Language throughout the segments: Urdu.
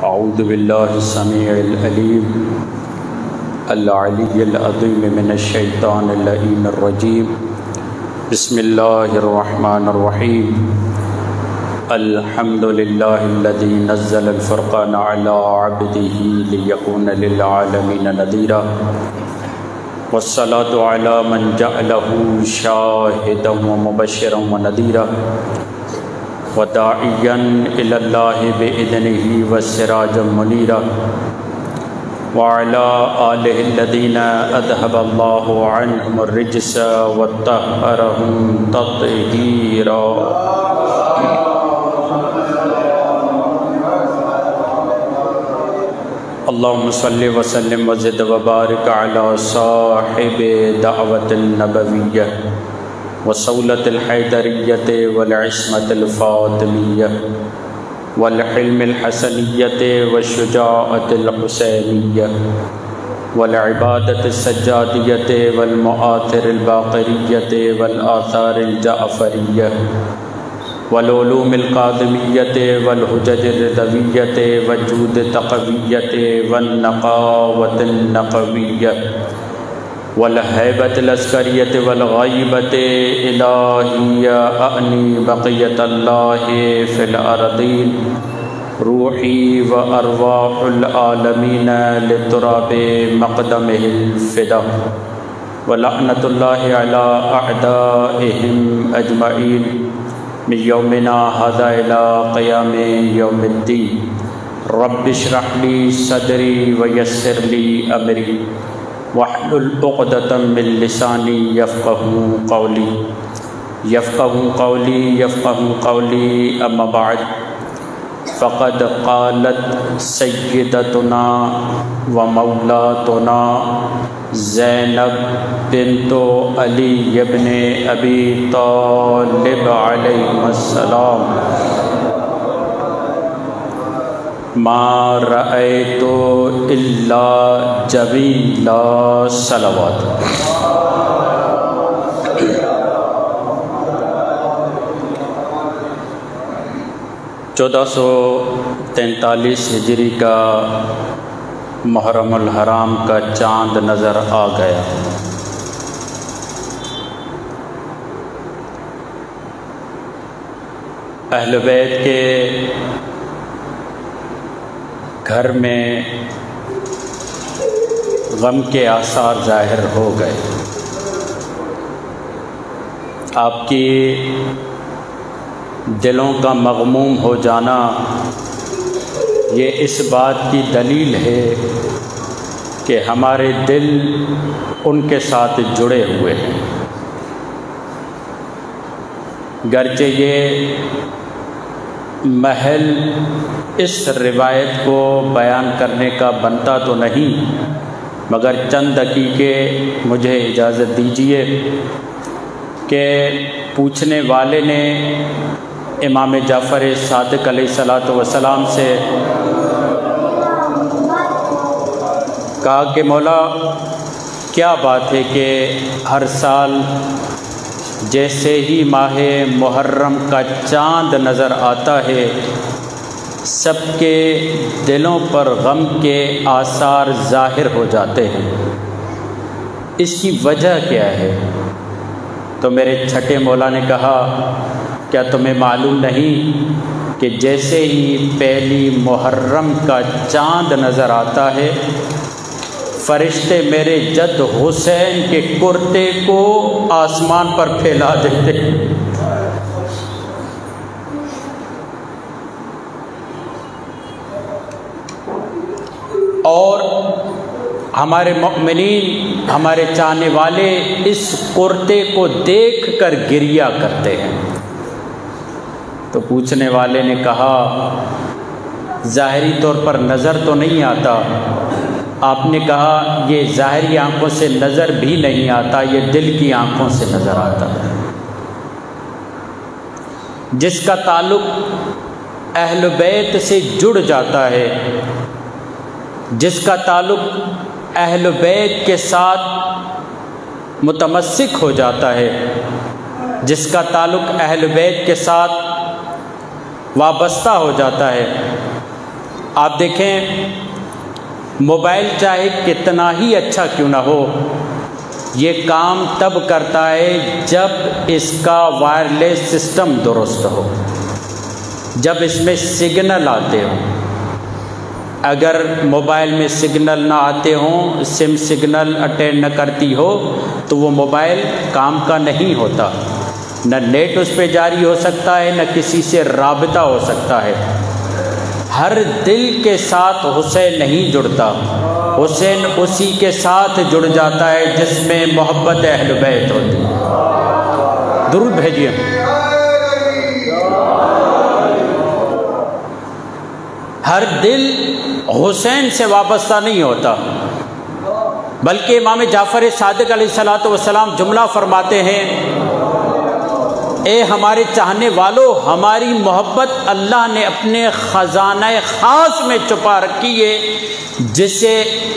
اعوذ باللہ السمیع العلیم العلی العظیم من الشیطان اللعین الرجیم بسم اللہ الرحمن الرحیم الحمد للہ الذی نزل الفرقان علی عبدہ لیکون للعالمین نذیرا والصلاة علی من جعلہ شاہدا ومبشرا ونذیرا وداعیا الی اللہ بإذنہ وسراجا منیرا وعلی آلہ الذین اذھب اللہ عنہم الرجس وطہرہم تطہیرا۔ اللہم صلی وسلم وزد وبارک علی صاحب دعوت النبویہ وصولة الحیدریة والعصمة الفاطمیہ والحلم الحسنیة والشجاعة الحسینیہ والعبادة السجادیة والمؤاثر الباقریة والآثار الجعفریہ والعلوم القادمیة والحجج الرضویة والجود التقویة والنقاوة النقویة والہیبۃ العسکریۃ والغیبۃ الہیہ اعنی بقیۃ اللہ فی الارضین روحی و ارواح العالمین لتراب مقدمہ الفدا ولعنۃ اللہ علی اعدائہم اجمعین من یومنا ھذا الی قیام یوم الدین۔ رب اشرح لی صدری ویسر لی امری واحلل عقدۃ من لسانی یفقہوا قولی اما بعد فقد قالت سیدتنا و مولاتنا زینب بنت علی ابن ابی طالب علیہ السلام ما رأیت الا جمیلا صلوات۔ 1443 ہجری کا محرم الحرام کا چاند نظر آ گیا۔ اہل بیت کے گھر میں غم کے آثار ظاہر ہو گئے۔ آپ کی دلوں کا مغموم ہو جانا یہ اس بات کی دلیل ہے کہ ہمارے دل ان کے ساتھ جڑے ہوئے ہیں، گرچہ یہ محل اس روایت کو بیان کرنے کا بنتا تو نہیں، مگر چند دقیقے مجھے اجازت دیجیے کہ پوچھنے والے نے امام جعفر صادق علیہ السلام سے کہا کہ مولا کیا بات ہے کہ ہر سال جیسے ہی ماہ محرم کا چاند نظر آتا ہے سب کے دلوں پر غم کے آثار ظاہر ہو جاتے ہیں، اس کی وجہ کیا ہے؟ تو میرے چھٹے مولا نے کہا کیا تمہیں معلوم نہیں کہ جیسے ہی پہلی محرم کا چاند نظر آتا ہے فرشتے میرے جد حسین کے کرتے کو آسمان پر پھیلا دیتے ہیں۔ اور ہمارے مؤمنین، ہمارے چاہنے والے اس کرتے کو دیکھ کر گریہ کرتے ہیں۔ تو پوچھنے والے نے کہا ظاہری طور پر نظر تو نہیں آتا۔ آپ نے کہا یہ ظاہری آنکھوں سے نظر بھی نہیں آتا، یہ دل کی آنکھوں سے نظر آتا ہے۔ جس کا تعلق اہل بیت سے جڑ جاتا ہے، جس کا تعلق اہل بیت کے ساتھ متمسک ہو جاتا ہے، جس کا تعلق اہل بیت کے ساتھ وابستہ ہو جاتا ہے، آپ دیکھیں موبائل چاہے کتنا ہی اچھا کیوں نہ ہو، یہ کام تب کرتا ہے جب اس کا وائرلیس سسٹم درست ہو، جب اس میں سگنل آتے ہوں۔ اگر موبائل میں سگنل نہ آتے ہوں، سم سگنل اٹینڈ نہ کرتی ہو، تو وہ موبائل کام کا نہیں ہوتا، نہ نیٹ اس پہ جاری ہو سکتا ہے، نہ کسی سے رابطہ ہو سکتا ہے۔ ہر دل کے ساتھ حسین نہیں جڑتا، حسین اسی کے ساتھ جڑ جاتا ہے جس میں محبت اہل بیت ہوتی ہے۔ درود بھیجیے۔ ہر دل حسین سے وابستہ نہیں ہوتا، بلکہ امام جعفر صادق علیہ السلام جملہ فرماتے ہیں، اے ہمارے چاہنے والوں، ہماری محبت اللہ نے اپنے خزانہ خاص میں چھپا رکھی ہے، جسے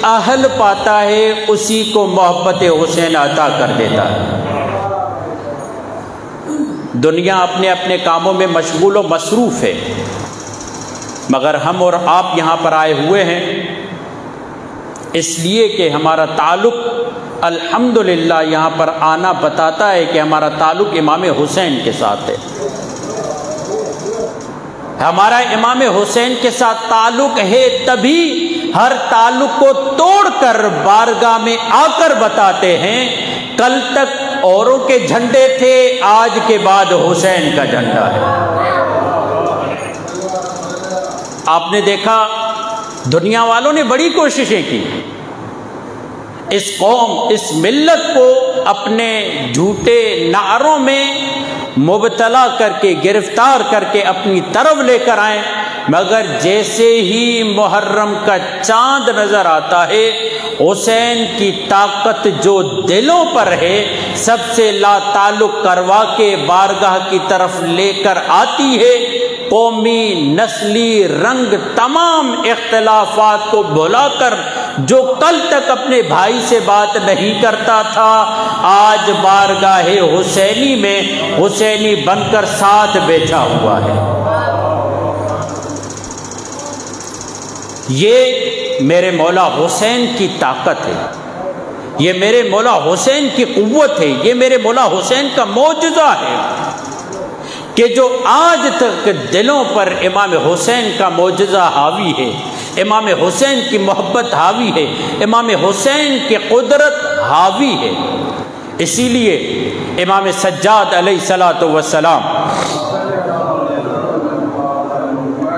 اہل پاتا ہے اسی کو محبت حسین عطا کر دیتا ہے۔ دنیا اپنے اپنے کاموں میں مشغول و مصروف ہے، مگر ہم اور آپ یہاں پر آئے ہوئے ہیں اس لیے کہ ہمارا تعلق الحمدللہ یہاں پر آنا بتاتا ہے کہ ہمارا تعلق امام حسین کے ساتھ ہے۔ ہمارا امام حسین کے ساتھ تعلق ہے، تبھی ہر تعلق کو توڑ کر بارگاہ میں آ کر بتاتے ہیں، کل تک اوروں کے جھنڈے تھے، آج کے بعد حسین کا جھنڈا ہے۔ آپ نے دیکھا دنیا والوں نے بڑی کوششیں کی اس قوم، اس ملت کو اپنے جھوٹے نعروں میں مبتلا کر کے، گرفتار کر کے اپنی طرف لے کر آئیں، مگر جیسے ہی محرم کا چاند نظر آتا ہے، حسین کی طاقت جو دلوں پر ہے سب سے لا تعلق کروا کے بارگاہ کی طرف لے کر آتی ہے۔ قومی، نسلی، رنگ، تمام اختلافات کو بھلا کر جو کل تک اپنے بھائی سے بات نہیں کرتا تھا، آج بارگاہ حسینی میں حسینی بن کر ساتھ بیٹھا ہوا ہے۔ یہ میرے مولا حسین کی طاقت ہے، یہ میرے مولا حسین کی قوت ہے، یہ میرے مولا حسین کا معجزہ ہے کہ جو آج تک دلوں پر امام حسین کا معجزہ حاوی ہے، امام حسین کی محبت حاوی ہے، امام حسین کی قدرت حاوی ہے۔ اسی لیے امام سجاد علیہ السلام،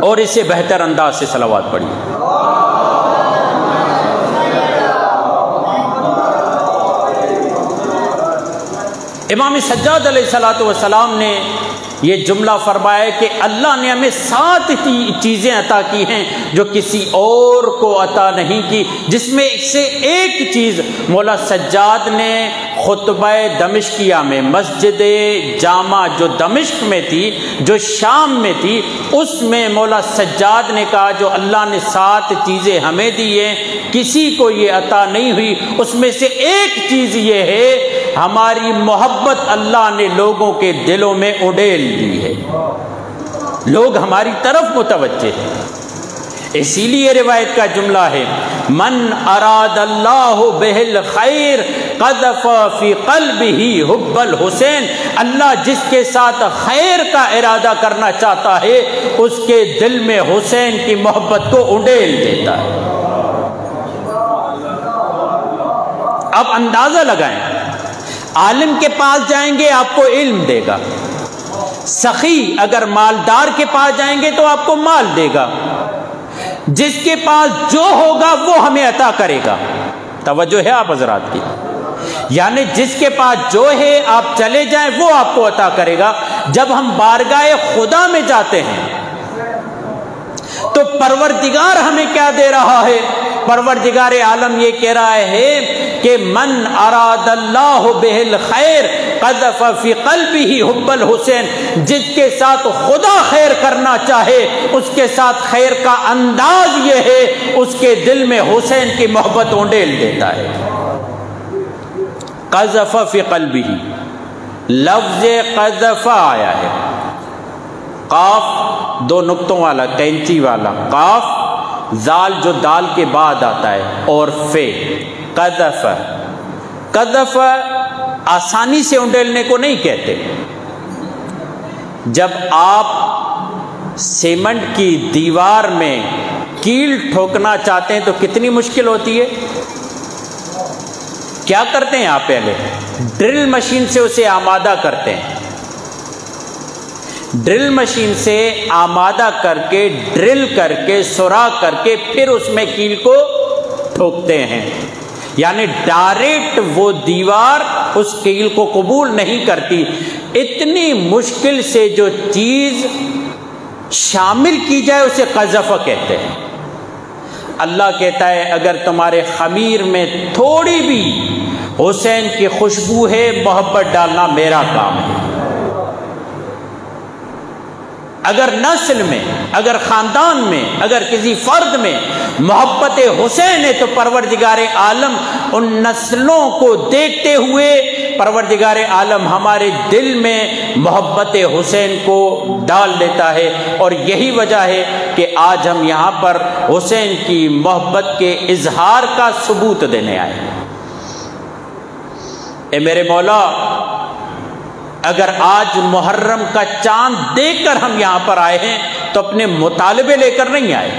اور اسے بہتر انداز سے صلوات پڑھی۔ امام سجاد علیہ السلام نے یہ جملہ فرمایا کہ اللہ نے ہمیں 7 چیزیں عطا کی ہیں جو کسی اور کو عطا نہیں کی، جس میں سے ایک چیز مولا سجاد نے خطبہ دمشقیہ میں، مسجد جامع جو دمشق میں تھی، جو شام میں تھی، اس میں مولا سجاد نے کہا جو اللہ نے 7 چیزیں ہمیں دی ہیں کسی کو یہ عطا نہیں ہوئی، اس میں سے ایک چیز یہ ہے ہماری محبت اللہ نے لوگوں کے دلوں میں اڈیل دی ہے، لوگ ہماری طرف متوجہ ہیں۔ اسی لیے روایت کا جملہ ہے، من اراد اللہ بہ الخیر قذف فی قلبہ حب الحسین، اللہ جس کے ساتھ خیر کا ارادہ کرنا چاہتا ہے اس کے دل میں حسین کی محبت کو اڈیل دیتا ہے۔ اب اندازہ لگائیں، عالم کے پاس جائیں گے آپ کو علم دے گا، سخی اگر مالدار کے پاس جائیں گے تو آپ کو مال دے گا، جس کے پاس جو ہوگا وہ ہمیں عطا کرے گا۔ توجہ ہے آپ حضرات کی؟ یعنی جس کے پاس جو ہے آپ چلے جائیں وہ آپ کو عطا کرے گا۔ جب ہم بارگاہ خدا میں جاتے ہیں تو پروردگار ہمیں کیا دے رہا ہے؟ پروردگار عالم یہ کہہ رہا ہے کہ من اراد اللہ بہ الخیر قذف فی قلبہ حب الحسین، جس کے ساتھ خدا خیر کرنا چاہے اس کے ساتھ خیر کا انداز یہ ہے اس کے دل میں حسین کی محبت اونڈیل دیتا ہے۔ قذف فی قلبہ، لفظ قذف آیا ہے، قاف 2 نقطوں والا، کینچی والا قاف زال جو دال کے بعد آتا ہے، اور فے، قذف، قذف آسانی سے انڈیلنے کو نہیں کہتے۔ جب آپ سیمنٹ کی دیوار میں کیل ٹھوکنا چاہتے ہیں تو کتنی مشکل ہوتی ہے۔ کیا کرتے ہیں آپ؟ پہلے ڈرل مشین سے اسے آمادہ کرتے ہیں، ڈرل مشین سے آمادہ کر کے، ڈرل کر کے، سوراخ کر کے، پھر اس میں کیل کو ٹھوکتے ہیں۔ یعنی ڈائریکٹ وہ دیوار اس کیل کو قبول نہیں کرتی۔ اتنی مشکل سے جو چیز شامل کی جائے اسے قذف کہتے ہیں۔ اللہ کہتا ہے اگر تمہارے خمیر میں تھوڑی بھی حسین کی خوشبو ہے، محبت ڈالنا میرا کام ہے۔ اگر نسل میں، اگر خاندان میں، اگر کسی فرد میں محبت حسین ہے تو پروردگار عالم ان نسلوں کو دیکھتے ہوئے پروردگار عالم ہمارے دل میں محبت حسین کو ڈال دیتا ہے۔ اور یہی وجہ ہے کہ آج ہم یہاں پر حسین کی محبت کے اظہار کا ثبوت دینے آئے ہیں۔ اے میرے مولا، اگر آج محرم کا چاند دیکھ کر ہم یہاں پر آئے ہیں تو اپنے مطالبے لے کر نہیں آئے،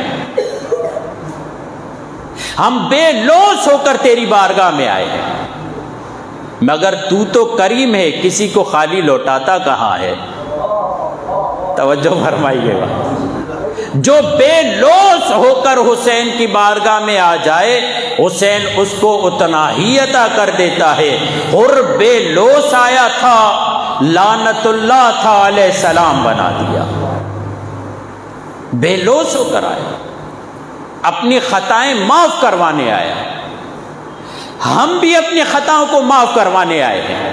ہم بے لوث ہو کر تیری بارگاہ میں آئے ہیں۔ مگر تو تو کریم ہے، کسی کو خالی لوٹاتا کہاں ہے؟ توجہ فرمائیے گا۔ جو بے لوث ہو کر حسین کی بارگاہ میں آ جائے، حسین اس کو اتنا ہی عطا کر دیتا ہے۔ اور بے لوث آیا تھا، لعنت اللہ تھا علیہ السلام بنا دیا۔ بے لوث ہو کر آیا، اپنی خطائیں معاف کروانے آیا۔ ہم بھی اپنی خطاؤں کو معاف کروانے آئے ہیں،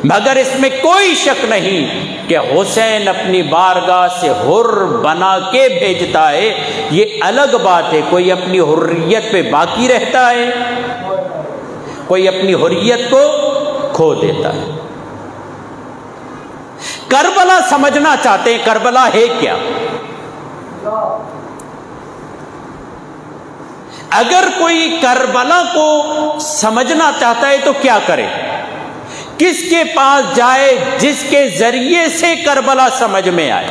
مگر اس میں کوئی شک نہیں کہ حسین اپنی بارگاہ سے حر بنا کے بھیجتا ہے۔ یہ الگ بات ہے، کوئی اپنی حریت پہ باقی رہتا ہے، کوئی اپنی حریت کو کھو دیتا ہے۔ کربلا سمجھنا چاہتے ہیں، کربلا ہے کیا؟ اگر کوئی کربلا کو سمجھنا چاہتا ہے تو کیا کرے؟ کس کے پاس جائے جس کے ذریعے سے کربلا سمجھ میں آئے؟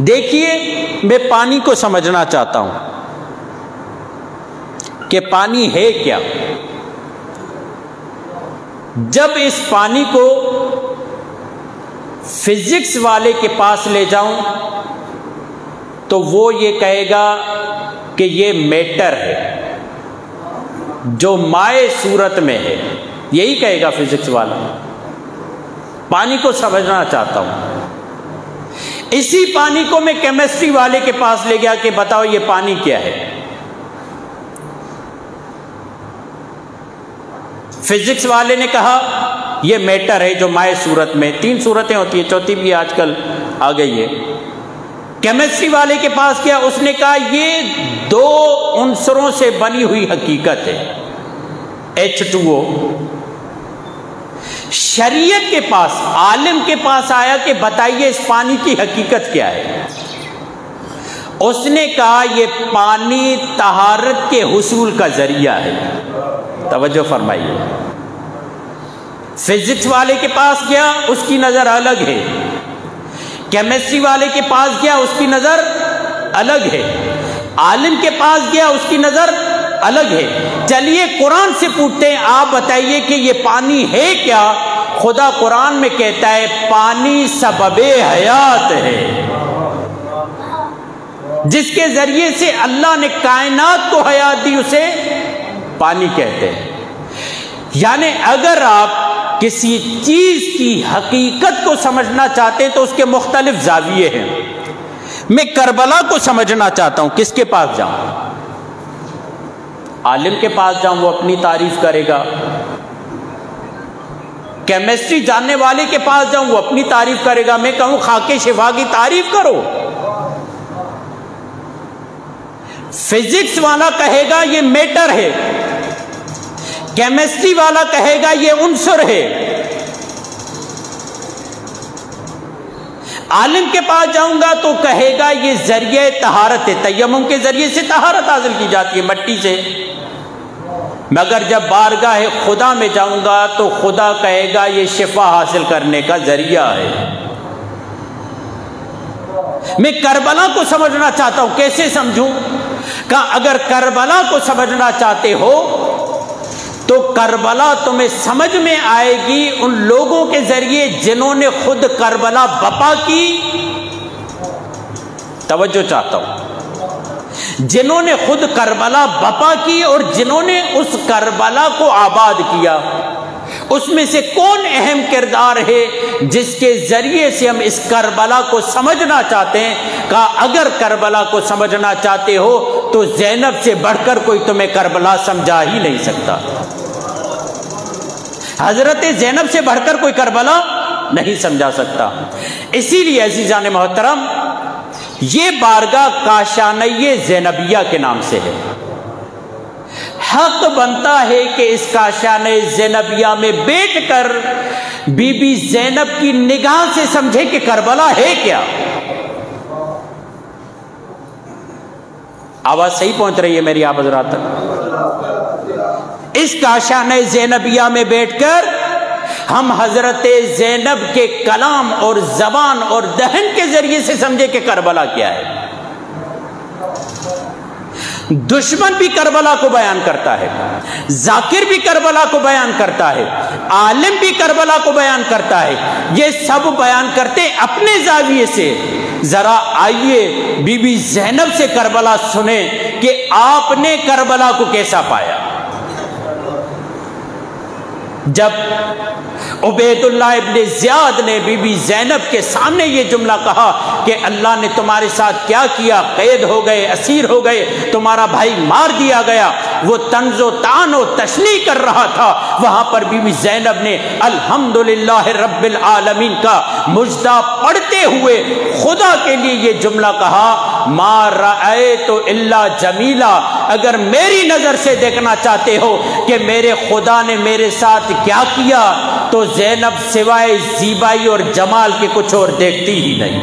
دیکھیے، میں پانی کو سمجھنا چاہتا ہوں کہ پانی ہے کیا۔ جب اس پانی کو فزکس والے کے پاس لے جاؤں تو وہ یہ کہے گا کہ یہ میٹر ہے جو مائع صورت میں ہے، یہی کہے گا فزکس والا۔ پانی کو سمجھنا چاہتا ہوں، اسی پانی کو میں کیمسٹری والے کے پاس لے گیا کہ بتاؤ یہ پانی کیا ہے۔ فزکس والے نے کہا یہ میٹر ہے جو مائع صورت میں، 3 صورتیں ہوتی ہیں، چوتھی بھی آج کل آ گئی ہے۔ کیمسٹری والے کے پاس کیا، اس نے کہا یہ 2 عنصروں سے بنی ہوئی حقیقت ہے، H2O۔ شریعت کے پاس، عالم کے پاس آیا کہ بتائیے اس پانی کی حقیقت کیا ہے۔ اس نے کہا یہ پانی طہارت کے حصول کا ذریعہ ہے۔ توجہ فرمائیے، فزکس والے کے پاس گیا، اس کی نظر الگ ہے، کیمسٹری والے کے پاس گیا، اس کی نظر الگ ہے، عالم کے پاس گیا، اس کی نظر الگ ہے۔ چلیے قرآن سے پوچھتے ہیں، آپ بتائیے کہ یہ پانی ہے کیا؟ خدا قرآن میں کہتا ہے پانی سبب حیات ہے، جس کے ذریعے سے اللہ نے کائنات کو حیات دی اسے پانی کہتے ہیں۔ یعنی اگر آپ کسی چیز کی حقیقت کو سمجھنا چاہتے ہیں تو اس کے مختلف زاویے ہیں۔ میں کربلا کو سمجھنا چاہتا ہوں، کس کے پاس جاؤں؟ عالم کے پاس جاؤں، وہ اپنی تعریف کرے گا۔ کیمسٹری جاننے والے کے پاس جاؤں، وہ اپنی تعریف کرے گا۔ میں کہوں خاک شفا کی تعریف کرو، فزکس والا کہے گا یہ میٹر ہے، کیمسٹری والا کہے گا یہ عنصر ہے۔ عالم کے پاس جاؤں گا تو کہے گا یہ ذریعہ طہارت ہے، تیمم کے ذریعے سے طہارت حاصل کی جاتی ہے مٹی سے، مگر جب بارگاہ خدا میں جاؤں گا تو خدا کہے گا یہ شفا حاصل کرنے کا ذریعہ ہے۔ میں کربلا کو سمجھنا چاہتا ہوں، کیسے سمجھوں؟ کہ اگر کربلا کو سمجھنا چاہتے ہو تو کربلا تمہیں سمجھ میں آئے گی ان لوگوں کے ذریعے جنہوں نے خود کربلا بپا کی۔ توجہ چاہتا ہوں، جنہوں نے خود کربلا بپا کی اور جنہوں نے اس کربلا کو آباد کیا، اس میں سے کون اہم کردار ہے جس کے ذریعے سے ہم اس کربلا کو سمجھنا چاہتے ہیں؟ کہا اگر کربلا کو سمجھنا چاہتے ہو تو زینب سے بڑھ کر کوئی تمہیں کربلا سمجھا ہی نہیں سکتا، حضرت زینب سے بڑھ کر کوئی کربلا نہیں سمجھا سکتا۔ اسی لیے عزیزان محترم یہ بارگاہ کاشانیہ زینبیہ کے نام سے ہے۔ حق بنتا ہے کہ اس کاشانہ زینبیہ میں بیٹھ کر بی بی زینب کی نگاہ سے سمجھے کہ کربلا ہے کیا۔ آواز صحیح پہنچ رہی ہے میری آپ حضرات تک؟ اس کاشانہ زینبیہ میں بیٹھ کر ہم حضرت زینب کے کلام اور زبان اور دہن کے ذریعے سے سمجھے کہ کربلا کیا ہے۔ دشمن بھی کربلا کو بیان کرتا ہے، ذاکر بھی کربلا کو بیان کرتا ہے، عالم بھی کربلا کو بیان کرتا ہے، یہ سب بیان کرتے اپنے زاویے سے۔ ذرا آئیے بی بی زینب سے کربلا سنیں کہ آپ نے کربلا کو کیسا پایا۔ جب عبید اللہ ابن زیاد نے بی بی زینب کے سامنے یہ جملہ کہا کہ اللہ نے تمہارے ساتھ کیا کیا، قید ہو گئے، اسیر ہو گئے، تمہارا بھائی مار دیا گیا، وہ طنز و طعن و تشنیع کر رہا تھا، وہاں پر بی بی زینب نے الحمدللہ رب العالمین کا مجدہ پڑھتے ہوئے خدا کے لیے یہ جملہ کہا، ما رأیت الا جمیلا، اگر میری نظر سے دیکھنا چاہتے ہو کہ میرے خدا نے میرے ساتھ کیا کیا تو زینب سوائے زیبائی اور جمال کے کچھ اور دیکھتی ہی نہیں۔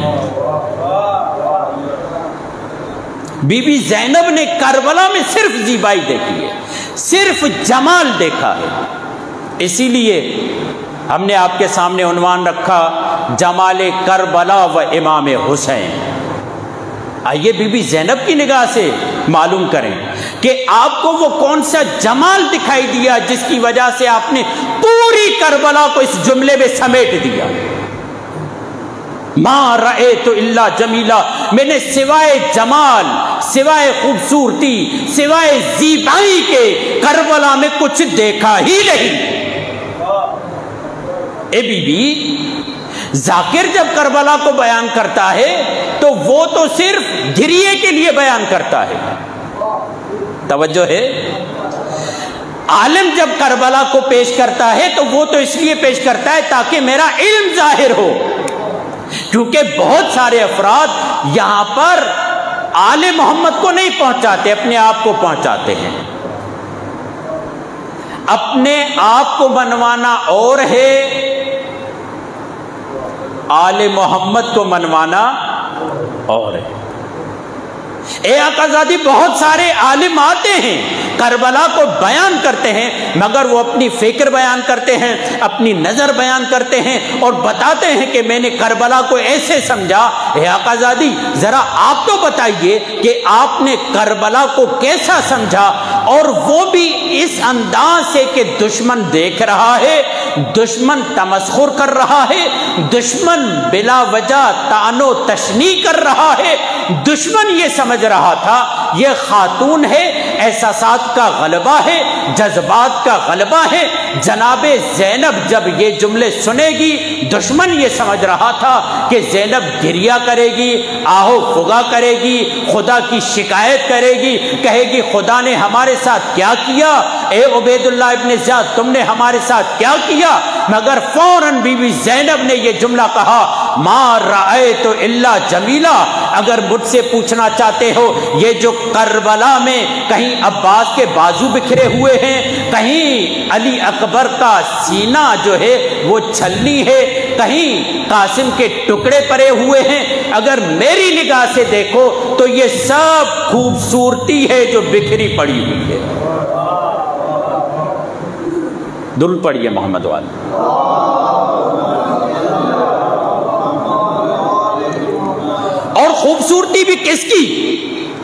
بی بی زینب نے کربلا میں صرف زیبائی دیکھی ہے، صرف جمال دیکھا ہے۔ اسی لیے ہم نے آپ کے سامنے عنوان رکھا جمال کربلا و امام حسین۔ آئیے بی بی زینب کی نگاہ سے معلوم کریں کہ آپ کو وہ کون سا جمال دکھائی دیا جس کی وجہ سے آپ نے پوری کربلا کو اس جملے میں سمیٹ دیا۔ ما رأیت الا جمیلا، میں نے سوائے جمال، سوائے خوبصورتی، سوائے زیبائی کے کربلا میں کچھ دیکھا ہی نہیں۔ اے بی بی، ذاکر جب کربلا کو بیان کرتا ہے تو وہ تو صرف گریے کے لیے بیان کرتا ہے، توجہ ہے۔ عالم جب کربلا کو پیش کرتا ہے تو وہ تو اس لیے پیش کرتا ہے تاکہ میرا علم ظاہر ہو، کیونکہ بہت سارے افراد یہاں پر آل محمد کو نہیں پہنچاتے، اپنے آپ کو پہنچاتے ہیں۔ اپنے آپ کو منوانا اور ہے، آل محمد کو منوانا اور ہے۔ اے آقازادی، بہت سارے عالم آتے ہیں کربلا کو بیان کرتے ہیں، مگر وہ اپنی فکر بیان کرتے ہیں، اپنی نظر بیان کرتے ہیں اور بتاتے ہیں کہ میں نے کربلا کو ایسے سمجھا۔ اے آقازادی، ذرا آپ تو بتائیے کہ آپ نے کربلا کو کیسا سمجھا، اور وہ بھی اس انداز سے کہ دشمن دیکھ رہا ہے، دشمن تمسخر کر رہا ہے، دشمن بلا وجہ طعن و تشنیع کر رہا ہے، دشمن یہ سمجھ رہا تھا یہ خاتون ہے، احساسات کا غلبہ ہے، جذبات کا غلبہ ہے۔ جناب زینب جب یہ جملے سنے گی، دشمن یہ سمجھ رہا تھا کہ زینب گریہ کرے گی، آہو فغا کرے گی، خدا کی شکایت کرے گی، کہے گی خدا نے ہمارے ساتھ کیا کیا، اے عبید اللہ ابن زیاد تم نے ہمارے ساتھ کیا کیا، مگر فوراً بی بی زینب نے یہ جملہ کہا، ما رأیت الا جمیلا، اگر مجھ سے پوچھنا چاہتے ہو یہ جو کربلا میں کہیں عباس کے بازو بکھرے ہوئے ہیں، کہیں علی اکبر کا سینہ جو ہے وہ چھلنی ہے، کہیں قاسم کے ٹکڑے پڑے ہوئے ہیں، اگر میری نگاہ سے دیکھو تو یہ سب خوبصورتی ہے جو بکھری پڑی ہوئی ہے۔ درود پڑھیے محمد والے۔ اور خوبصورتی بھی کس کی؟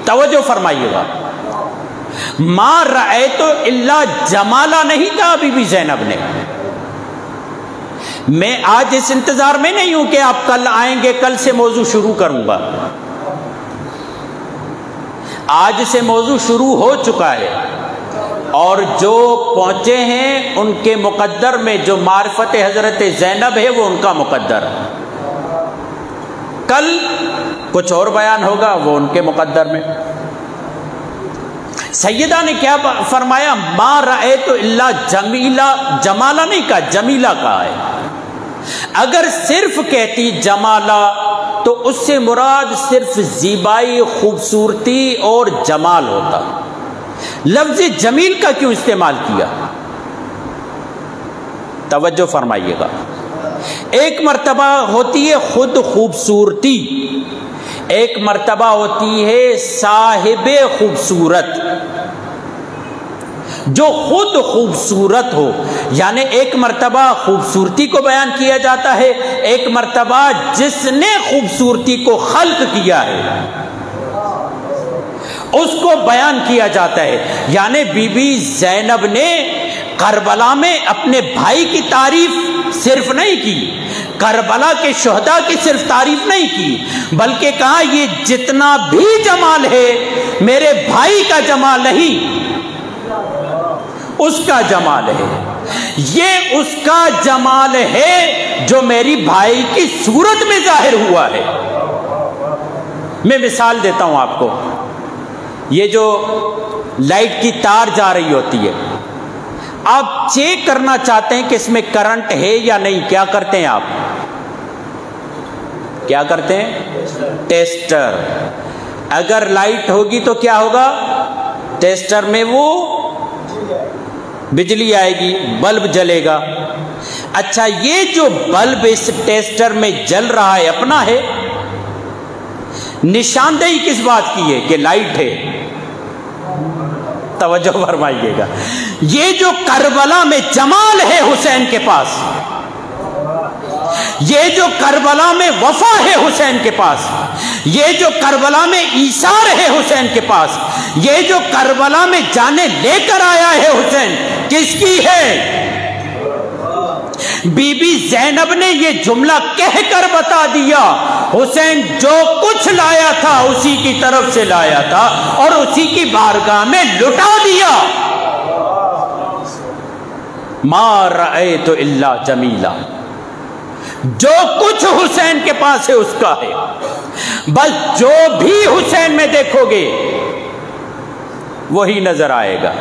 توجہ فرمائیے گا، ما رأیت الا جمالا نہیں کہا بی بی زینب نے۔ میں آج اس انتظار میں نہیں ہوں کہ آپ کل آئیں گے، کل سے موضوع شروع کروں گا، آج سے موضوع شروع ہو چکا ہے، اور جو پہنچے ہیں ان کے مقدر میں جو معرفت حضرت زینب ہے وہ ان کا مقدر، کل کچھ اور بیان ہوگا وہ ان کے مقدر میں۔ سیدہ نے کیا فرمایا؟ ما رأیت الا جمیلا، جمالا نہیں کہا، جمیلا کہا ہے۔ اگر صرف کہتی جمالا تو اس سے مراد صرف زیبائی، خوبصورتی اور جمال ہوتا، لفظ جمیل کا کیوں استعمال کیا؟ توجہ فرمائیے گا، ایک مرتبہ ہوتی ہے خود خوبصورتی، ایک مرتبہ ہوتی ہے صاحب خوبصورت، جو خود خوبصورت ہو، یعنی ایک مرتبہ خوبصورتی کو بیان کیا جاتا ہے، ایک مرتبہ جس نے خوبصورتی کو خلق کیا ہے اس کو بیان کیا جاتا ہے۔ یعنی بی بی زینب نے کربلا میں اپنے بھائی کی تعریف صرف نہیں کی، کربلا کے شہداء کی صرف تعریف نہیں کی، بلکہ کہا یہ جتنا بھی جمال ہے میرے بھائی کا جمال نہیں، اس کا جمال ہے، یہ اس کا جمال ہے جو میری بھائی کی صورت میں ظاہر ہوا ہے۔ میں مثال دیتا ہوں آپ کو، یہ جو لائٹ کی تار جا رہی ہوتی ہے، آپ چیک کرنا چاہتے ہیں کہ اس میں کرنٹ ہے یا نہیں، کیا کرتے ہیں؟ آپ کیا کرتے ہیں؟ ٹیسٹر۔ اگر لائٹ ہوگی تو کیا ہوگا؟ ٹیسٹر میں وہ بجلی آئے گی، بلب جلے گا۔ اچھا، یہ جو بلب اس ٹیسٹر میں جل رہا ہے اپنا ہے؟ نشاندہی کس بات کی ہے؟ کہ لائٹ ہے۔ توجہ فرمائیے گا، یہ جو کربلا میں جمال ہے حسین کے پاس، یہ جو کربلا میں وفا ہے حسین کے پاس، یہ جو کربلا میں ایثار ہے حسین کے پاس، یہ جو کربلا میں جانیں لے کر آیا ہے حسین، کس کی ہے؟ بی بی زینب نے یہ جملہ کہہ کر بتا دیا، حسین جو کچھ لایا تھا اسی کی طرف سے لایا تھا اور اسی کی بارگاہ میں لٹا دیا۔ ما رأیت الا جمیلا، جو کچھ حسین کے پاس ہے اس کا ہے، بس جو بھی حسین میں دیکھو گے وہی نظر آئے گا۔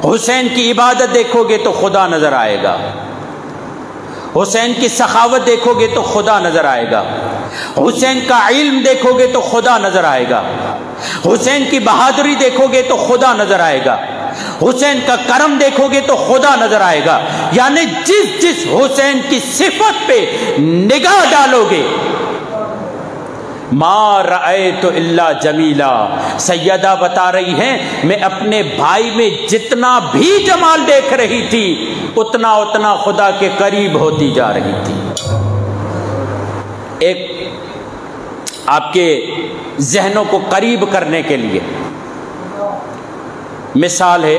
حسین کی عبادت دیکھو گے تو خدا نظر آئے گا، حسین کی سخاوت دیکھو گے تو خدا نظر آئے گا، حسین کا علم دیکھو گے تو خدا نظر آئے گا، حسین کی بہادری دیکھو گے تو خدا نظر آئے گا، حسین کا کرم دیکھو گے تو خدا نظر آئے گا۔ یعنی جس جس حسین کی صفت پہ نگاہ ڈالو گے، ما رأیت الا جمیلا، سیدہ بتا رہی ہیں میں اپنے بھائی میں جتنا بھی جمال دیکھ رہی تھی اتنا اتنا خدا کے قریب ہوتی جا رہی تھی۔ ایک آپ کے ذہنوں کو قریب کرنے کے لیے مثال ہے،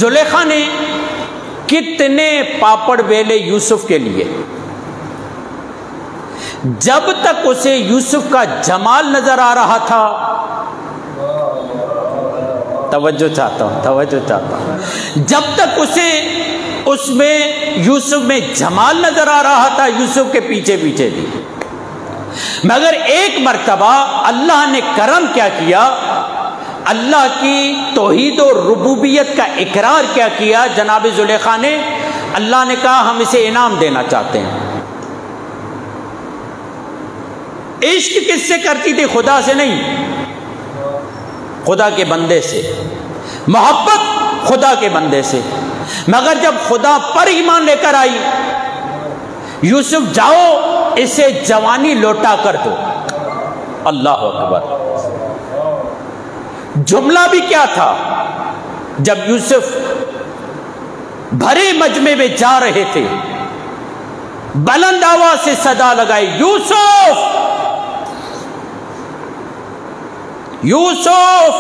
زلیخا نے کتنے پاپڑ بیلے یوسف کے لیے، جب تک اسے یوسف کا جمال نظر آ رہا تھا، توجہ چاہتا ہوں، جب تک اسے اس میں یوسف میں جمال نظر آ رہا تھا یوسف کے پیچھے پیچھے تھی، مگر ایک مرتبہ اللہ نے کرم کیا کیا، اللہ کی توحید و ربوبیت کا اقرار کیا کیا جناب زلیخا نے، اللہ نے کہا ہم اسے انعام دینا چاہتے ہیں، عشق کس سے کرتی تھی؟ خدا سے نہیں، خدا کے بندے سے، محبت خدا کے بندے سے۔ مگر جب خدا پر ایمان لے کر آئی، یوسف جاؤ اسے جوانی لوٹا کر دو۔ اللہ اکبر۔ جملہ بھی کیا تھا؟ جب یوسف بھرے مجمع میں جا رہے تھے، بلند آواز سے صدا لگائی، یوسف یوسف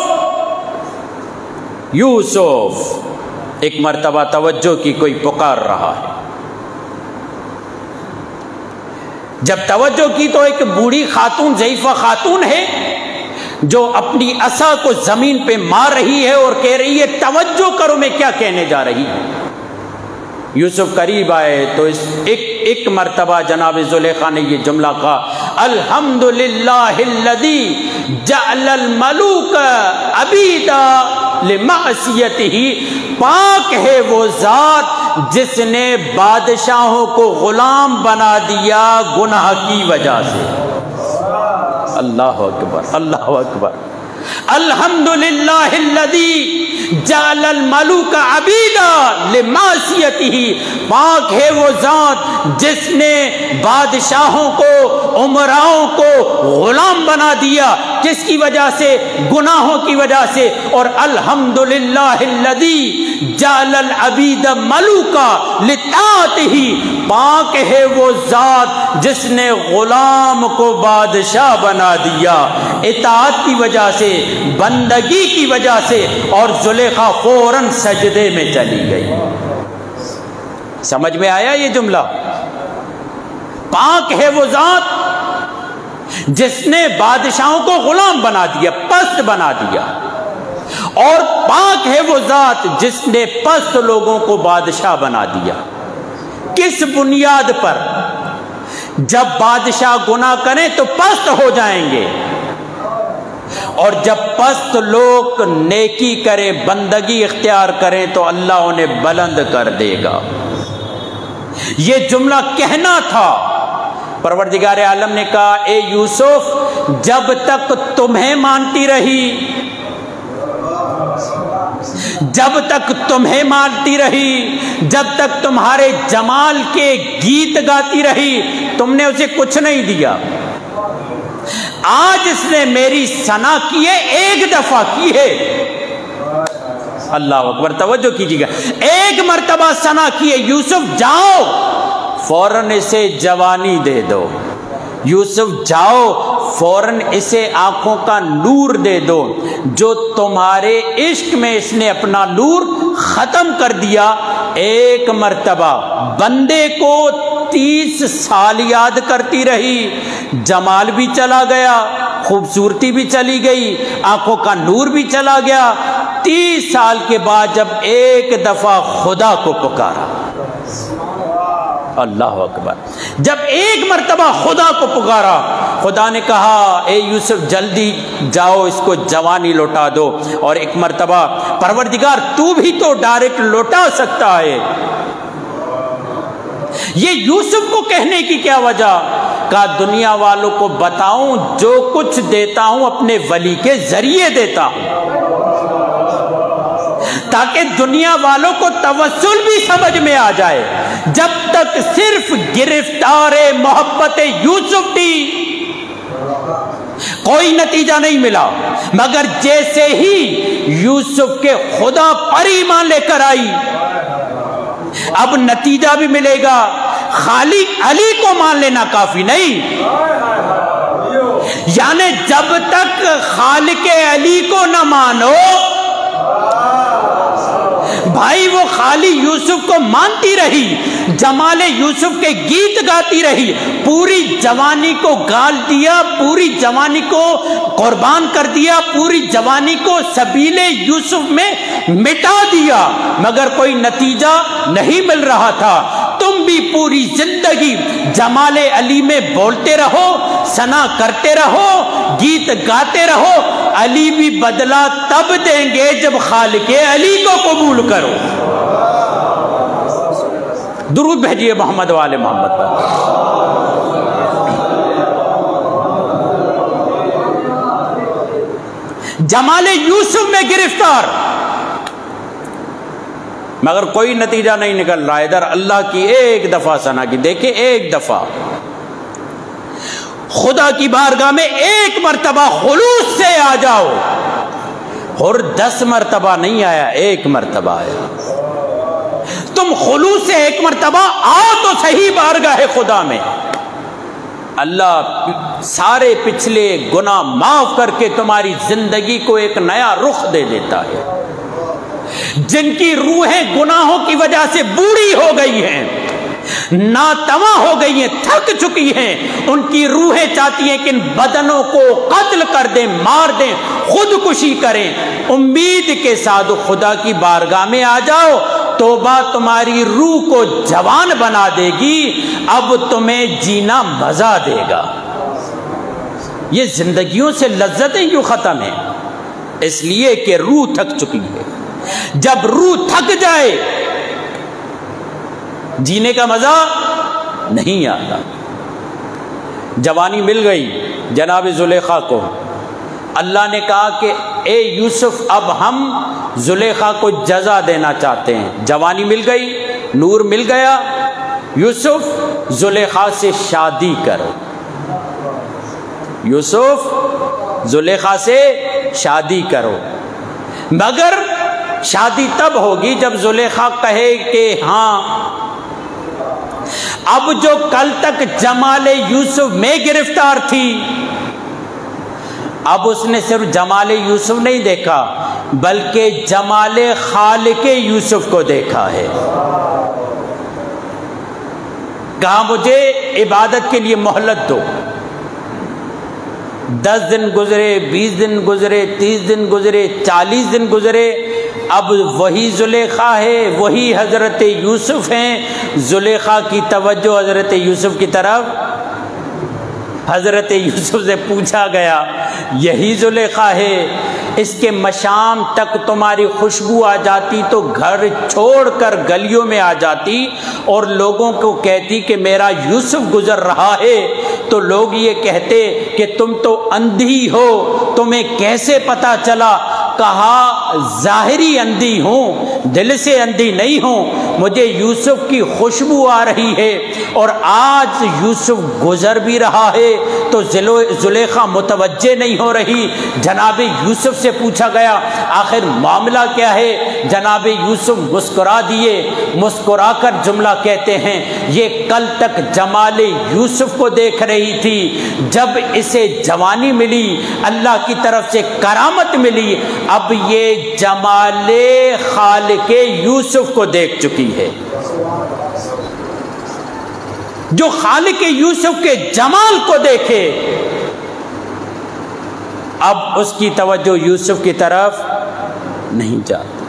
یوسف۔ ایک مرتبہ توجہ کی، کوئی پکار رہا ہے۔ جب توجہ کی تو ایک بوڑھی خاتون، ضعیفہ خاتون ہے، جو اپنی عصا کو زمین پہ مار رہی ہے اور کہہ رہی ہے توجہ کرو میں کیا کہنے جا رہی ہوں۔ یوسف قریب آئے تو ایک مرتبہ جناب زلیخا نے یہ جملہ کہا، الحمدللہ الذی جعل الملوک عبیدا لمعصیتہ، پاک ہے وہ ذات جس نے بادشاہوں کو غلام بنا دیا گناہ کی وجہ سے۔ اللہ اکبر، اللہ اکبر۔ الحمدللہ الذی جعل الملوک عبیدا لمعصیتہ، پاک ہے وہ ذات جس نے بادشاہوں کو، عمراؤں کو غلام بنا دیا، کس کی وجہ سے؟ گناہوں کی وجہ سے۔ اور الحمدللہ الذی جعل العبید ملوکا لطاعتہ، پاک ہے وہ ذات جس نے غلام کو بادشاہ بنا دیا اطاعت کی وجہ سے، بندگی کی وجہ سے۔ اور زلیخا فوراً سجدے میں چلی گئی۔ سمجھ میں آیا یہ جملہ؟ پاک ہے وہ ذات جس نے بادشاہوں کو غلام بنا دیا، پست بنا دیا، اور پاک ہے وہ ذات جس نے پست لوگوں کو بادشاہ بنا دیا۔ کس بنیاد پر؟ جب بادشاہ گناہ کریں تو پست ہو جائیں گے، اور جب پست لوگ نیکی کریں، بندگی اختیار کریں تو اللہ انہیں بلند کر دے گا۔ یہ جملہ کہنا تھا۔ پروردگار عالم نے کہا، اے یوسف، جب تک تمہیں مانتی رہی، جب تک تمہیں مانتی رہی، جب تک تمہارے جمال کے گیت گاتی رہی، تم نے اسے کچھ نہیں دیا۔ آج اس نے میری ثنا کی ہے، ایک دفعہ کی ہے۔ اللہ اکبر، توجہ کیجیے گا، ایک مرتبہ ثنا کی ہے، یوسف جاؤ فوراً اسے جوانی دے دو، یوسف جاؤ فوراً اسے آنکھوں کا نور دے دو، جو تمہارے عشق میں اس نے اپنا نور ختم کر دیا۔ ایک مرتبہ بندے کو 30 سال یاد کرتی رہی، جمال بھی چلا گیا، خوبصورتی بھی چلی گئی، آنکھوں کا نور بھی چلا گیا۔ 30 سال کے بعد جب ایک دفعہ خدا کو پکارا، اللہ اکبر، جب ایک مرتبہ خدا کو پکارا، خدا نے کہا، اے یوسف جلدی جاؤ اس کو جوانی لوٹا دو۔ اور ایک مرتبہ پروردگار تو بھی تو ڈائریکٹ لوٹا سکتا ہے۔ یہ یوسف کو کہنے کی کیا وجہ؟ کہا دنیا والوں کو بتاؤں جو کچھ دیتا ہوں اپنے ولی کے ذریعے دیتا ہوں، تاکہ دنیا والوں کو توسل بھی سمجھ میں آ جائے۔ جب تک صرف گرفتار محبت یوسف تھی کوئی نتیجہ نہیں ملا، مگر جیسے ہی یوسف کے خدا پر ایمان لے کر آئی، اب نتیجہ بھی ملے گا۔ خالق علی کو مان لینا کافی نہیں، یعنی جب تک خالق علی کو نہ مانو، بھائی وہ خالی یوسف کو مانتی رہی، جمال یوسف کے گیت گاتی رہی، پوری جوانی کو گال دیا، پوری جوانی کو قربان کر دیا، پوری جوانی کو سبیل یوسف میں مٹا دیا، مگر کوئی نتیجہ نہیں مل رہا تھا۔ تم بھی پوری زندگی جمال علی میں بولتے رہو، ثنا کرتے رہو، گیت گاتے رہو، علی بھی بدلہ تب دیں گے جب خالق علی کو قبول کرو۔ درود بھیجیے محمد والے محمد پر۔ جمال یوسف میں گرفتار، مگر کوئی نتیجہ نہیں نکل رہا۔ ادھر اللہ کی ایک دفعہ ثنا کی، دیکھیں ایک دفعہ خدا کی بارگاہ میں ایک مرتبہ خلوص سے آ جاؤ، اور 10 مرتبہ نہیں آیا، ایک مرتبہ آیا۔ تم خلوص سے ایک مرتبہ آؤ تو صحیح بارگاہ خدا میں، اللہ سارے پچھلے گناہ معاف کر کے تمہاری زندگی کو ایک نیا رخ دے دیتا ہے۔ جن کی روحیں گناہوں کی وجہ سے بوڑھی ہو گئی ہیں، ناتواں ہو گئی ہیں، تھک چکی ہیں، ان کی روحیں چاہتی ہیں کہ ان بدنوں کو قتل کر دیں، مار دیں، خودکشی کریں۔ امید کے ساتھ خدا کی بارگاہ میں آ جاؤ، توبہ تمہاری روح کو جوان بنا دے گی، اب تمہیں جینا مزہ دے گا۔ یہ زندگیوں سے لذتیں کیوں ختم ہیں؟ اس لیے کہ روح تھک چکی ہے۔ جب روح تھک جائے جینے کا مزہ نہیں آتا۔ جوانی مل گئی جناب زلیخا کو، اللہ نے کہا کہ اے یوسف اب ہم زلیخا کو جزا دینا چاہتے ہیں۔ جوانی مل گئی، نور مل گیا، یوسف زلیخا سے شادی کرو، یوسف زلیخا سے شادی کرو، مگر شادی تب ہوگی جب زلیخا کہے کہ ہاں اب جو کل تک جمال یوسف میں گرفتار تھی، اب اس نے صرف جمال یوسف نہیں دیکھا بلکہ جمال خالق یوسف کو دیکھا ہے۔ کہا مجھے عبادت کے لیے مہلت دو۔ 10 دن گزرے، 20 دن گزرے، 30 دن گزرے، 40 دن گزرے، اب وہی زلیخا ہے، وہی حضرت یوسف ہیں۔ زلیخا کی توجہ حضرت یوسف کی طرف، حضرت یوسف سے پوچھا گیا یہی زلیخا ہے؟ اس کے مشام تک تمہاری خوشبو آ جاتی تو گھر چھوڑ کر گلیوں میں آ جاتی اور لوگوں کو کہتی کہ میرا یوسف گزر رہا ہے، تو لوگ یہ کہتے کہ تم تو اندھی ہو، تمہیں کیسے پتا چلا؟ کہا ظاہری اندھی ہوں، دل سے اندھی نہیں ہوں، مجھے یوسف کی خوشبو آ رہی ہے، اور آج یوسف گزر بھی رہا ہے تو زلیخا متوجہ نہیں ہو رہی۔ جناب یوسف سے پوچھا گیا آخر معاملہ کیا ہے؟ جناب یوسف مسکرا دیے، مسکرا کر جملہ کہتے ہیں یہ کل تک جمال یوسف کو دیکھ رہی تھی، جب اسے جوانی ملی، اللہ کی طرف سے کرامت ملی، اب یہ جمال خالق یوسف کو دیکھ چکی ہے۔ جو خالق یوسف کے جمال کو دیکھے اب اس کی توجہ یوسف کی طرف نہیں جاتی۔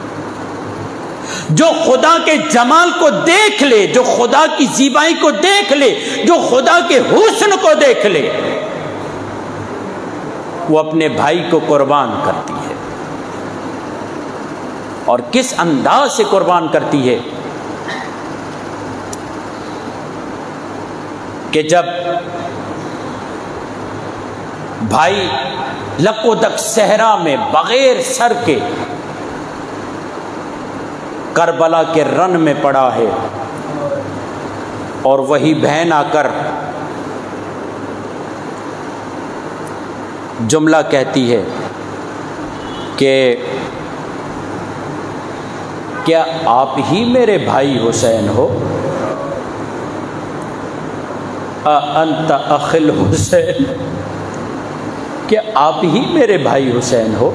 جو خدا کے جمال کو دیکھ لے، جو خدا کی زیبائی کو دیکھ لے، جو خدا کے حسن کو دیکھ لے، وہ اپنے بھائی کو قربان کرتی ہے۔ اور کس انداز سے قربان کرتی ہے کہ جب بھائی لکودک صحرا میں بغیر سر کے کربلا کے رن میں پڑا ہے، اور وہی بہن آ کر جملہ کہتی ہے کہ کیا آپ ہی میرے بھائی حسین ہو؟ انت اخل حسین، کیا آپ ہی میرے بھائی حسین ہو؟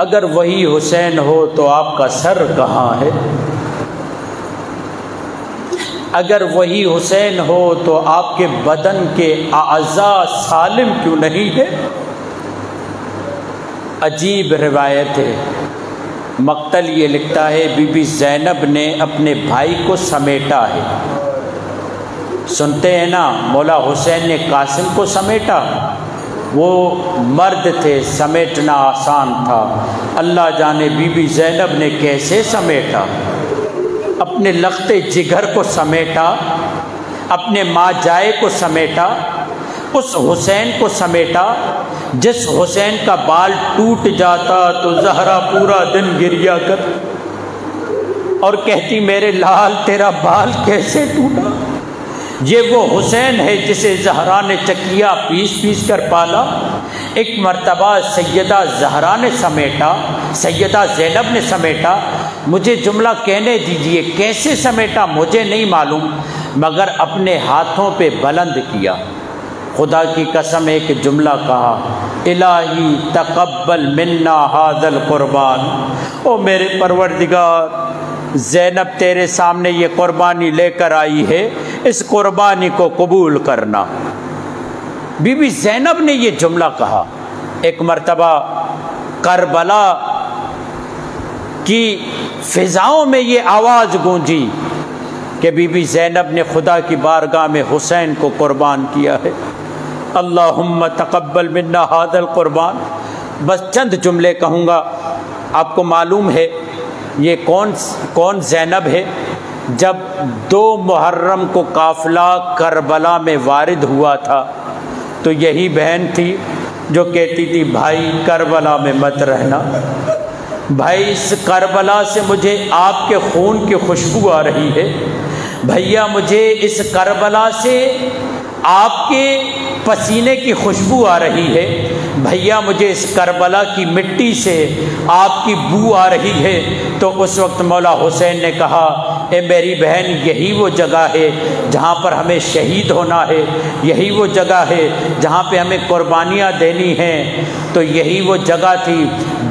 اگر وہی حسین ہو تو آپ کا سر کہاں ہے؟ اگر وہی حسین ہو تو آپ کے بدن کے اعضاء سالم کیوں نہیں ہے؟ عجیب روایت ہے، مقتل یہ لکھتا ہے بی بی زینب نے اپنے بھائی کو سمیٹا ہے۔ سنتے ہیں نا مولا حسین نے قاسم کو سمیٹا، وہ مرد تھے، سمیٹنا آسان تھا، اللہ جانے بی بی زینب نے کیسے سمیٹا، اپنے لخت جگر کو سمیٹا، اپنے ماں جائے کو سمیٹا، اس حسین کو سمیٹا جس حسین کا بال ٹوٹ جاتا تو زہرا پورا دن گریا کر اور کہتی میرے لال تیرا بال کیسے ٹوٹا؟ یہ وہ حسین ہے جسے زہرا نے چکیا پیس پیس کر پالا۔ ایک مرتبہ سیدہ زہرا نے سمیٹا، سیدہ زینب نے سمیٹا، مجھے جملہ کہنے دیجئے کیسے سمیٹا مجھے نہیں معلوم، مگر اپنے ہاتھوں پہ بلند کیا، خدا کی قسم ایک جملہ کہا، الہی تقبل منا ھذا القربان، او میرے پروردگار زینب تیرے سامنے یہ قربانی لے کر آئی ہے، اس قربانی کو قبول کرنا۔ بی بی زینب نے یہ جملہ کہا۔ ایک مرتبہ کربلا کی فضاؤں میں یہ آواز گونجی کہ بی بی زینب نے خدا کی بارگاہ میں حسین کو قربان کیا ہے، اللہم تقبل منا ھذا القربان۔ بس چند جملے کہوں گا۔ آپ کو معلوم ہے یہ کون زینب ہے؟ جب 2 محرم کو قافلہ کربلا میں وارد ہوا تھا تو یہی بہن تھی جو کہتی تھی بھائی کربلا میں مت رہنا، بھائی اس کربلا سے مجھے آپ کے خون کی خوشبو آ رہی ہے، بھیا مجھے اس کربلا سے آپ کے پسینے کی خوشبو آ رہی ہے، بھیا مجھے اس کربلا کی مٹی سے آپ کی بو آ رہی ہے۔ تو اس وقت مولا حسین نے کہا اے میری بہن یہی وہ جگہ ہے جہاں پر ہمیں شہید ہونا ہے، یہی وہ جگہ ہے جہاں پہ ہمیں قربانیاں دینی ہیں۔ تو یہی وہ جگہ تھی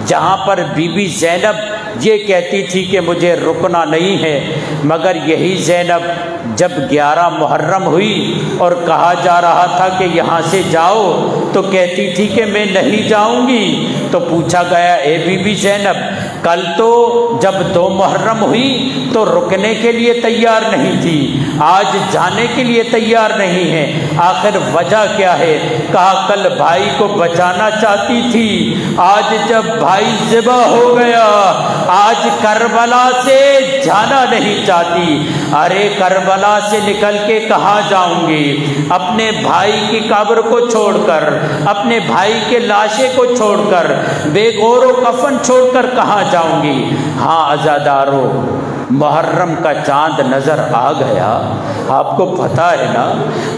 جہاں پر بی بی زینب یہ کہتی تھی کہ مجھے رکنا نہیں ہے، مگر یہی زینب جب 11 محرم ہوئی اور کہا جا رہا تھا کہ یہاں سے جاؤ تو کہتی تھی کہ میں نہیں جاؤں گی۔ تو پوچھا گیا اے بی بی زینب کل تو جب 2 محرم ہوئی تو رکنے کے لیے تیار نہیں تھی، آج جانے کے لیے تیار نہیں ہے، آخر وجہ کیا ہے؟ کہا کل بھائی کو بچانا چاہتی تھی، آج جب بھائی ذبح ہو گیا آج کربلا سے جانا نہیں چاہتی۔ ارے کربلا سے نکل کے کہاں جاؤں گی؟ اپنے بھائی کی قبر کو چھوڑ کر، اپنے بھائی کے لاشے کو چھوڑ کر، بے گور و کفن چھوڑ کر کہاں جاؤں گی؟ ہاں عزادارو محرم کا چاند نظر آ گیا۔ آپ کو پتہ ہے نا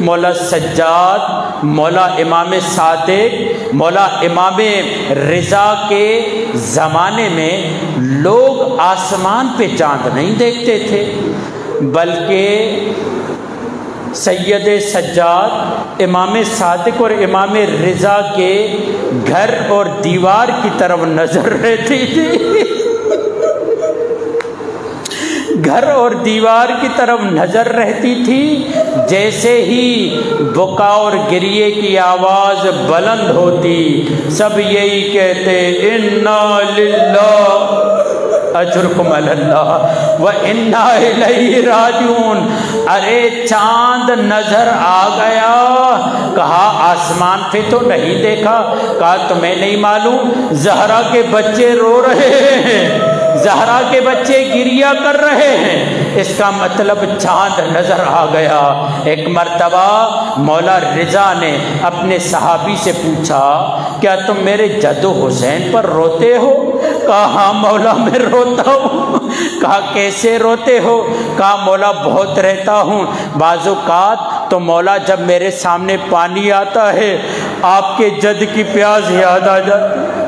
مولا سجاد، مولا امام صادق، مولا امام رضا کے زمانے میں لوگ آسمان پہ چاند نہیں دیکھتے تھے، بلکہ سید سجاد امام صادق اور امام رضا کے گھر اور دیوار کی طرف نظر رہتی تھی، گھر اور دیوار کی طرف نظر رہتی تھی۔ جیسے ہی بکا اور گریے کی آواز بلند ہوتی سب یہی کہتے انا للہ اجرکم علی اللہ و انا الیہ راجعون۔ ارے چاند نظر آ گیا، کہا آسمان پہ تو نہیں دیکھا، کہا تمہیں نہیں معلوم زہرا کے بچے رو رہے ہیں، زہرا کے بچے گریہ کر رہے ہیں، اس کا مطلب چاند نظر آ گیا۔ ایک مرتبہ مولا رضا نے اپنے صحابی سے پوچھا کیا تم میرے جد حسین پر روتے ہو؟ کہا ہاں مولا میں روتا ہوں۔ کہا کیسے روتے ہو؟ کہا مولا بہت رہتا ہوں، بعض اوقات تو مولا جب میرے سامنے پانی آتا ہے آپ کے جد کی پیاس یاد آ جاتی ہے،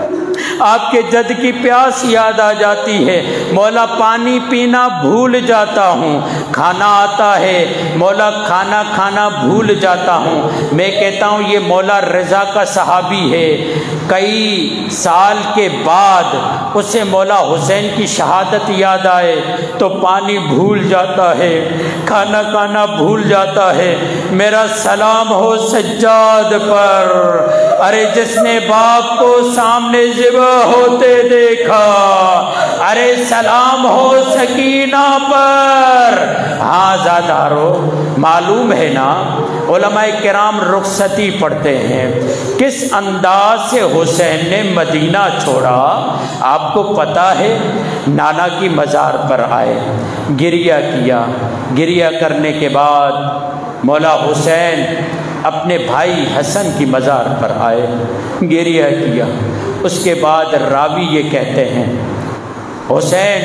آپ کے جد کی پیاس یاد آ جاتی ہے، مولا پانی پینا بھول جاتا ہوں، کھانا آتا ہے مولا کھانا کھانا بھول جاتا ہوں۔ میں کہتا ہوں یہ مولا رضا کا صحابی ہے، کئی سال کے بعد اسے مولا حسین کی شہادت یاد آئے تو پانی بھول جاتا ہے، کھانا کھانا بھول جاتا ہے۔ میرا سلام ہو سجاد پر، ارے جس نے باپ کو سامنے ذبح ہوتے دیکھا، ارے سلام ہو سکینہ پر۔ ہاں زادارو معلوم ہے نا علماء کرام رخصتی پڑھتے ہیں کس انداز سے حسین نے مدینہ چھوڑا۔ آپ کو پتہ ہے نانا کی مزار پر آئے، گریہ کیا، گریہ کرنے کے بعد مولا حسین اپنے بھائی حسن کی مزار پر آئے، گریہ کیا۔ اس کے بعد راوی یہ کہتے ہیں حسین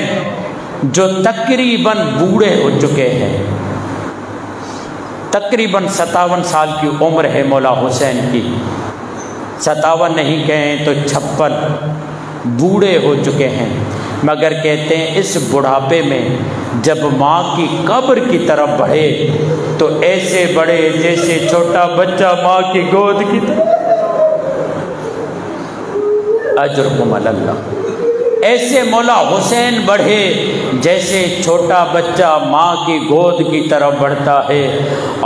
جو تقریباً بوڑھے ہو چکے ہیں، تقریباً 57 سال کی عمر ہے مولا حسین کی، 57 نہیں کہیں تو 56 بوڑھے ہو چکے ہیں، مگر کہتے ہیں اس بڑھاپے میں جب ماں کی قبر کی طرف بڑھے تو ایسے بڑھے جیسے چھوٹا بچہ ماں کی گود کی طرف۔ اجرکم علی اللہ، ایسے مولا حسین بڑھے جیسے چھوٹا بچہ ماں کی گود کی طرف بڑھتا ہے،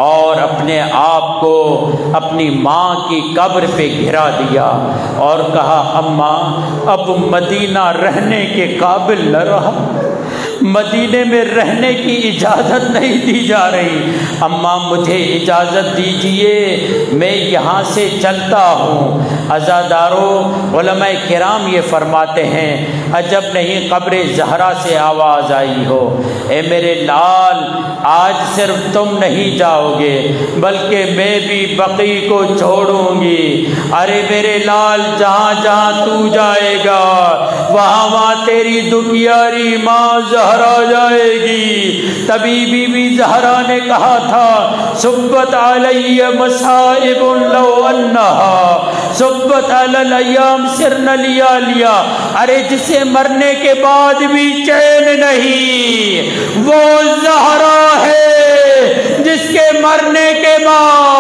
اور اپنے آپ کو اپنی ماں کی قبر پہ گرا دیا اور کہا اماں اب مدینہ رہنے کے قابل نہ رہا، مدینے میں رہنے کی اجازت نہیں دی جا رہی، اماں مجھے اجازت دیجئے میں یہاں سے چلتا ہوں۔ عزادارو علماء کرام یہ فرماتے ہیں عجب نہیں قبر زہرا سے آواز آئی ہو، اے میرے لال آج صرف تم نہیں جاؤ گے بلکہ میں بھی بقی کو چھوڑوں گی، ارے میرے لال جہاں جہاں تو جائے گا وہاں وہاں تیری دکھیاری ماں زہرا جائے گی۔ تبھی بی بی زہرا نے کہا تھا صبت علی مصائب لو انہا صبت علی الایام سرن لیالیا، ارے جسے مرنے کے بعد بھی چین نہیں وہ زہرا ہے جس کے مرنے کے بعد